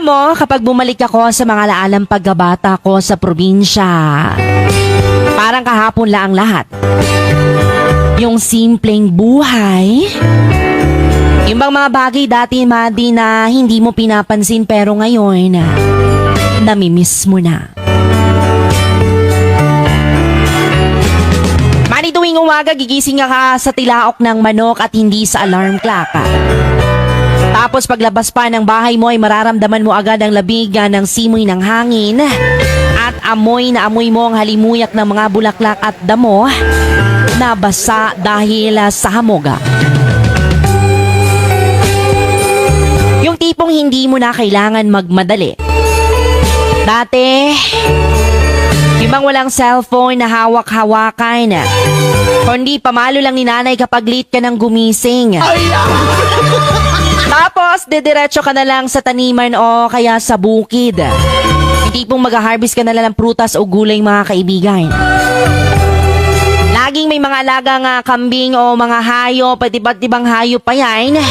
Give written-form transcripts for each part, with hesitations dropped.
Alam mo, kapag bumalik ako sa mga laalang pagkabata ko sa probinsya, parang kahapon lang ang lahat. Yung simpleng buhay, yung bang mga bagay dati, Madi, na hindi mo pinapansin pero ngayon, namimiss mo na. Madi, tuwing umaga, gigising ka sa tilaok ng manok at hindi sa alarm clock. Tapos paglabas pa ng bahay mo ay mararamdaman mo agad ang labig ng simoy ng hangin at amoy na amoy mo ang halimuyak ng mga bulaklak at damo na basa dahil sa hamoga. Yung tipong hindi mo na kailangan magmadali. Dati, yung bang walang cellphone na hawak-hawakan, kundi pamalo lang ni nanay kapag late ka ng gumising. Tapos, didiretso ka na lang sa taniman o kaya sa bukid. Hindi pong mag-harvest ka na lang ng prutas o gulay, mga kaibigan. Laging may mga alagang kambing o mga hayop, pati ba't ibang hayop pa yan.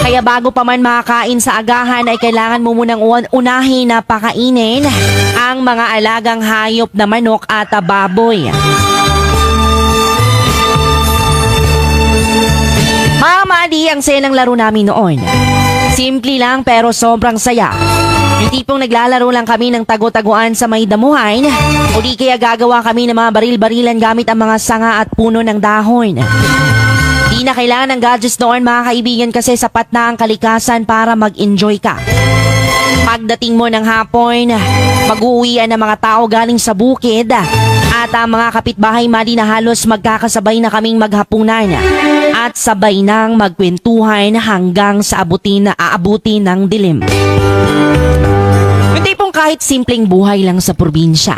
Kaya bago pa man makakain sa agahan ay kailangan mo munang unahin na pakainin ang mga alagang hayop na manok at baboy. Madi, ang saya ng laro namin noon. Simple lang pero sobrang saya. Yung tipong naglalaro lang kami ng tago-taguan sa may damuhan o di kaya gagawa kami ng mga baril-barilan gamit ang mga sanga at puno ng dahon. Di na kailangan ng gadgets noon, mga kaibigan, kasi sapat na ang kalikasan para mag-enjoy ka. Pagdating mo ng hapon, mag-uuwian ng mga tao galing sa bukid at ang mga kapitbahay, Madi, na halos magkakasabay na kaming maghapunan at sabay nang magkwentuhan hanggang sa aabutin ng dilim. Yung tipong kahit simpleng buhay lang sa probinsya,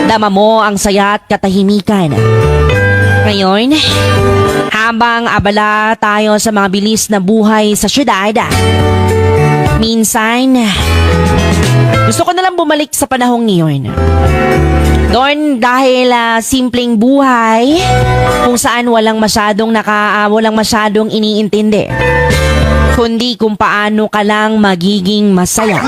dama mo ang saya at katahimikan. Ngayon, habang abala tayo sa mga bilis na buhay sa syudad, minsan, gusto ko na lang bumalik sa panahong ngayon. Doon dahil simpleng buhay kung saan walang masyadong iniintindi, kundi kung paano ka lang magiging masaya.